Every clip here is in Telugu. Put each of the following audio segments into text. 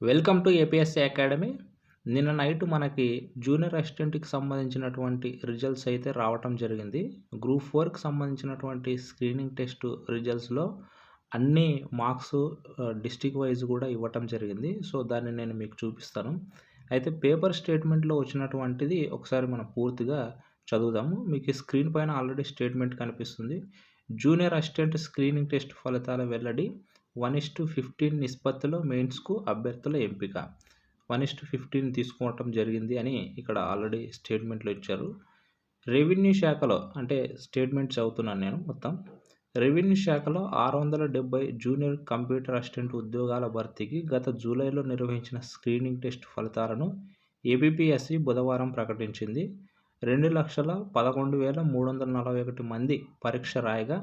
Welcome to APSC academy. నిన్న నైట్ మనకి జూనియర్ అసిస్టెంట్కి సంబంధించినటువంటి రిజల్ట్స్ అయితే రావటం జరిగింది. గ్రూప్ 4కి సంబంధించినటువంటి స్క్రీనింగ్ టెస్ట్ రిజల్ట్స్లో అన్ని మార్క్స్ డిస్ట్రిక్ట్ వైజ్ కూడా ఇవ్వటం జరిగింది. సో దాన్ని నేను మీకు చూపిస్తాను. అయితే పేపర్ స్టేట్మెంట్లో వచ్చినటువంటిది ఒకసారి మనం పూర్తిగా చదువుదాము. మీకు స్క్రీన్ పైన ఆల్రెడీ స్టేట్మెంట్ కనిపిస్తుంది. జూనియర్ అసిస్టెంట్ స్క్రీనింగ్ టెస్ట్ ఫలితాల వెల్లడి 1:15 నిష్పత్తిలో మెయిన్స్కు అభ్యర్థుల ఎంపిక. 1:15 తీసుకోవటం జరిగింది అని ఇక్కడ ఆల్రెడీ స్టేట్మెంట్లో ఇచ్చారు. రెవెన్యూ శాఖలో అంటే స్టేట్మెంట్ చదువుతున్నాను నేను మొత్తం. రెవెన్యూ శాఖలో 670 జూనియర్ కంప్యూటర్ అసిస్టెంట్ ఉద్యోగాల భర్తీకి గత జూలైలో నిర్వహించిన స్క్రీనింగ్ టెస్ట్ ఫలితాలను ఏపీపీఎస్సీ బుధవారం ప్రకటించింది. 2,11,341 మంది పరీక్ష రాయగా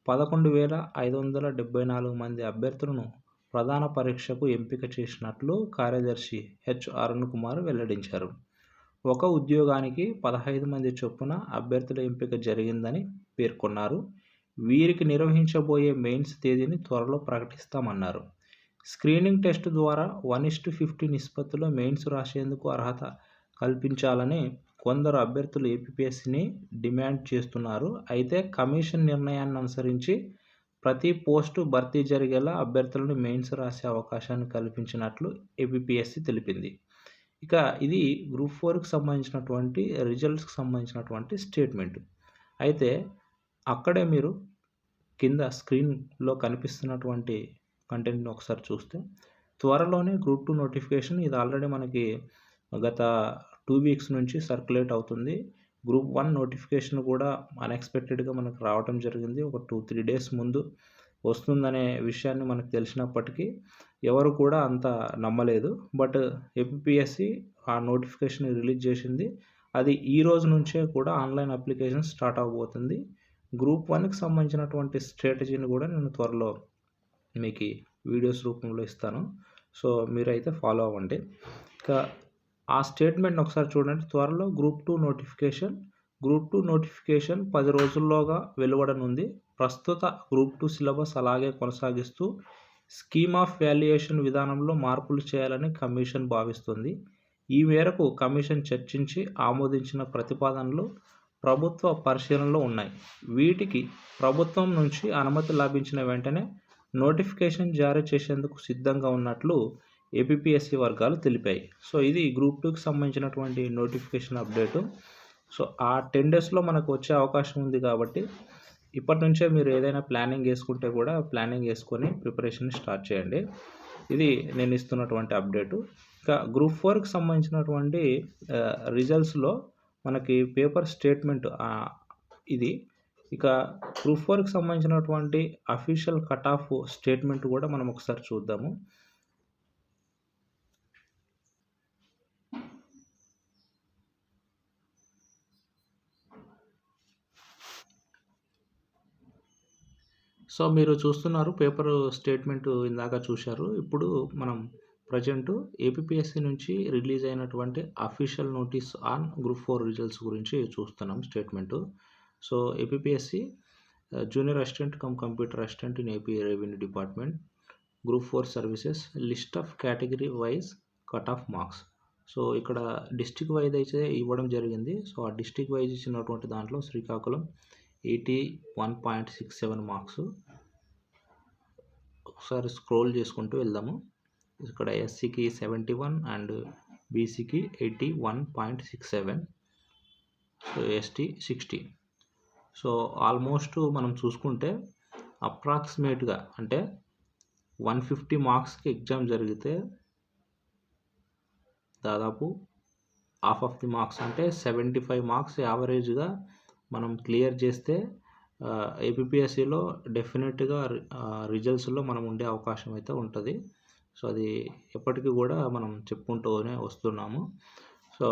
11,574 మంది అభ్యర్థులను ప్రధాన పరీక్షకు ఎంపిక చేసినట్లు కార్యదర్శి హెచ్ అరుణ్ కుమార్ వెల్లడించారు. ఒక ఉద్యోగానికి 15 మంది చొప్పున అభ్యర్థుల ఎంపిక జరిగిందని పేర్కొన్నారు. వీరికి నిర్వహించబోయే మెయిన్స్ తేదీని త్వరలో ప్రకటిస్తామన్నారు. స్క్రీనింగ్ టెస్ట్ ద్వారా 1:15 నిష్పత్తిలో మెయిన్స్ రాసేందుకు అర్హత కల్పించాలని కొందరు అభ్యర్థులు ఏపీపీఎస్సీని డిమాండ్ చేస్తున్నారు. అయితే కమిషన్ నిర్ణయాన్ని అనుసరించి ప్రతి పోస్టు భర్తీ జరిగేలా అభ్యర్థులను మెయిన్స్ రాసే అవకాశాన్ని కల్పించినట్లు ఏపీపీఎస్సీ తెలిపింది. ఇక ఇది గ్రూప్ 4కి సంబంధించినటువంటి రిజల్ట్స్కి సంబంధించినటువంటి స్టేట్మెంట్. అయితే అక్కడే మీరు కింద స్క్రీన్లో కనిపిస్తున్నటువంటి కంటెంట్ని ఒకసారి చూస్తే త్వరలోనే గ్రూప్ 2 నోటిఫికేషన్, ఇది ఆల్రెడీ మనకి గత 2 వీక్స్ నుంచి సర్క్యులేట్ అవుతుంది. గ్రూప్ 1 నోటిఫికేషన్ కూడా అన్ఎక్స్పెక్టెడ్గా మనకు రావడం జరిగింది. ఒక 2-3 డేస్ ముందు వస్తుందనే విషయాన్ని మనకు తెలిసినప్పటికీ ఎవరు కూడా అంత నమ్మలేదు. బట్ ఏపీపీఎస్సీ ఆ నోటిఫికేషన్ రిలీజ్ చేసింది. అది ఈ రోజు నుంచే కూడా ఆన్లైన్ అప్లికేషన్ స్టార్ట్ అవబోతుంది. గ్రూప్ 1కి సంబంధించినటువంటి స్ట్రాటజీని కూడా నేను త్వరలో మీకు వీడియోస్ రూపంలో ఇస్తాను. సో మీరైతే ఫాలో అవ్వండి. ఇక ఆ స్టేట్మెంట్ని ఒకసారి చూడండి. త్వరలో గ్రూప్ 2 నోటిఫికేషన్. గ్రూప్ 2 నోటిఫికేషన్ 10 రోజుల్లోగా వెలువడనుంది. ప్రస్తుత గ్రూప్ 2 సిలబస్ అలాగే కొనసాగిస్తూ స్కీమ్ ఆఫ్ వాల్యుయేషన్ విధానంలో మార్పులు చేయాలని కమిషన్ భావిస్తుంది. ఈ మేరకు కమిషన్ చర్చించి ఆమోదించిన ప్రతిపాదనలు ప్రభుత్వ పరిశీలనలో ఉన్నాయి. వీటికి ప్రభుత్వం నుంచి అనుమతి లభించిన వెంటనే నోటిఫికేషన్ జారీ చేసేందుకు సిద్ధంగా ఉన్నట్లు ఏపీపీఎస్సీ వర్గాలు తెలిపాయి. సో ఇది గ్రూప్ 2కి సంబంధించినటువంటి నోటిఫికేషన్ అప్డేటు. సో ఆ 10 డేస్లో మనకు వచ్చే అవకాశం ఉంది కాబట్టి ఇప్పటి నుంచే మీరు ఏదైనా ప్లానింగ్ వేసుకుంటే కూడా ప్లానింగ్ వేసుకొని ప్రిపరేషన్ స్టార్ట్ చేయండి. ఇది నేను ఇస్తున్నటువంటి అప్డేటు. ఇక గ్రూప్ 4కి సంబంధించినటువంటి రిజల్ట్స్లో మనకి పేపర్ స్టేట్మెంట్ ఇది. ఇక గ్రూప్ 4కి సంబంధించినటువంటి అఫీషియల్ కట్ ఆఫ్ స్టేట్మెంట్ కూడా మనం ఒకసారి చూద్దాము. సో మీరు చూస్తున్నారు పేపర్ స్టేట్మెంట్ ఇందాక చూశారు. ఇప్పుడు మనం ప్రజెంట్ ఏపీపీఎస్సీ నుంచి రిలీజ్ అయినటువంటి official notice on group 4 results గురించి చూస్తున్నాం statement. So APPSC junior assistant cum computer assistant in AP revenue department group 4 services list of category wise cut off marks. So ఇక్కడ డిస్ట్రిక్ట్ వైజ్ అయితే ఇవ్వడం జరిగింది. సో ఆ డిస్ట్రిక్ట్ వైజ్ ఇచ్చినటువంటి దాంట్లో శ్రీకాకుళం 81.67 మార్క్స్. ఒకసారి స్క్రోల్ చేసుకుంటూ వెళ్దాము. ఇక్కడ ఎస్సీకి 71 అండ్ బీసీకి 81.67, సో ఎస్టీ 60. సో ఆల్మోస్ట్ మనం చూసుకుంటే అప్రాక్సిమేట్గా అంటే 150 మార్క్స్కి ఎగ్జామ్ జరిగితే దాదాపు హాఫ్ ఆఫ్ ది మార్క్స్ అంటే 75 మార్క్స్ యావరేజ్గా మనం క్లియర్ చేస్తే ఏపీపీఎస్సీలో డెఫినెట్గా రిజల్ట్స్లో మనం ఉండే అవకాశం అయితే ఉంటుంది. సో అది ఎప్పటికీ కూడా మనం చెప్పుకుంటూనే వస్తున్నాము. సో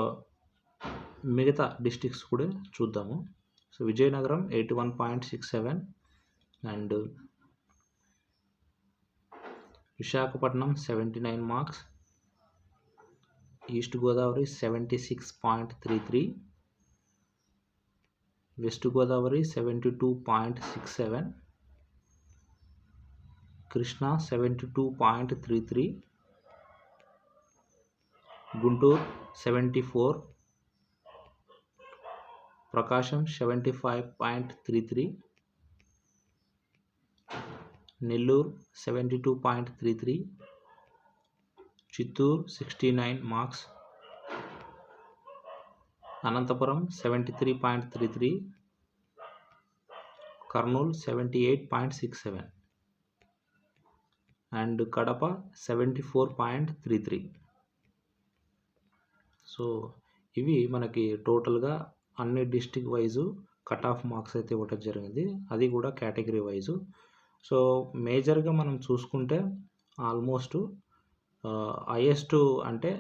మిగతా డిస్ట్రిక్ట్స్ కూడా చూద్దాము. So Vizianagaram 81.67 and Visakhapatnam 79 marks, east Godavari 76.33, west Godavari 72.67, Krishna 72.33, Guntur 74, Prakasam 75.33, Nellore 72.33, Chittoor 69 marks, Anantapur 73.33, Kurnool 78.67 and Kadapa 74.33. So ఇవి మనకి టోటల్గా అన్ని district wise cut off marks అయితే ఇవ్వటం జరిగింది, అది కూడా కేటగిరీ వైజు. సో మేజర్గా మనం చూసుకుంటే ఆల్మోస్ట్ హైయెస్ట్ అంటే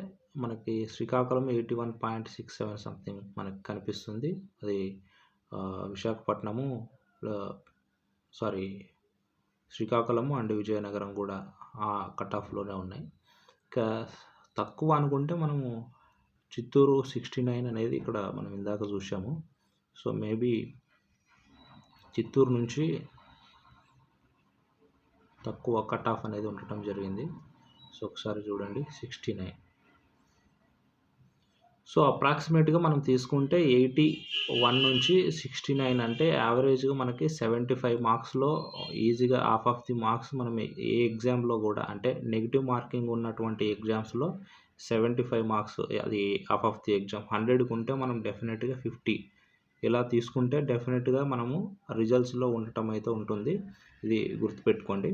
మనకి శ్రీకాకుళం 81.67 సంథింగ్ మనకి కనిపిస్తుంది. అది విశాఖపట్నము శ్రీకాకుళము అండ్ విజయనగరం కూడా ఆ కట్ ఆఫ్లోనే ఉన్నాయి. ఇంకా తక్కువ అనుకుంటే మనము చిత్తూరు 69 అనేది ఇక్కడ మనం ఇందాక చూసాము. సో మేబీ చిత్తూరు నుంచి తక్కువ కట్ ఆఫ్ అనేది ఉండటం జరిగింది. సో ఒకసారి చూడండి 69. సో అప్రాక్సిమేట్గా మనం తీసుకుంటే 81 నుంచి 69 అంటే యావరేజ్గా మనకి 75 మార్క్స్లో ఈజీగా హాఫ్ ఆఫ్ ది మార్క్స్ మనం ఏ ఎగ్జామ్లో కూడా అంటే నెగిటివ్ మార్కింగ్ ఉన్నటువంటి ఎగ్జామ్స్లో 75 మార్క్స్ అది హాఫ్ ఆఫ్ ది ఎగ్జామ్. 100కి ఉంటే మనం డెఫినెట్గా 50 ఇలా తీసుకుంటే డెఫినెట్గా మనము రిజల్ట్స్లో ఉండటం అయితే ఉంటుంది. ఇది గుర్తుపెట్టుకోండి.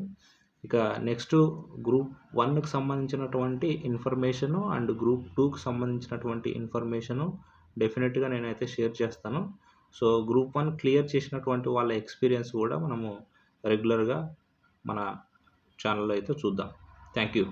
ఇక నెక్స్ట్ గ్రూప్ 1కి సంబంధించినటువంటి ఇన్ఫర్మేషను అండ్ గ్రూప్ 2కి సంబంధించినటువంటి ఇన్ఫర్మేషను డెఫినెట్గా నేనైతే షేర్ చేస్తాను. సో గ్రూప్ 1 క్లియర్ చేసినటువంటి వాళ్ళ ఎక్స్పీరియన్స్ కూడా మనము రెగ్యులర్గా మన ఛానల్లో అయితే చూద్దాం. Thank you.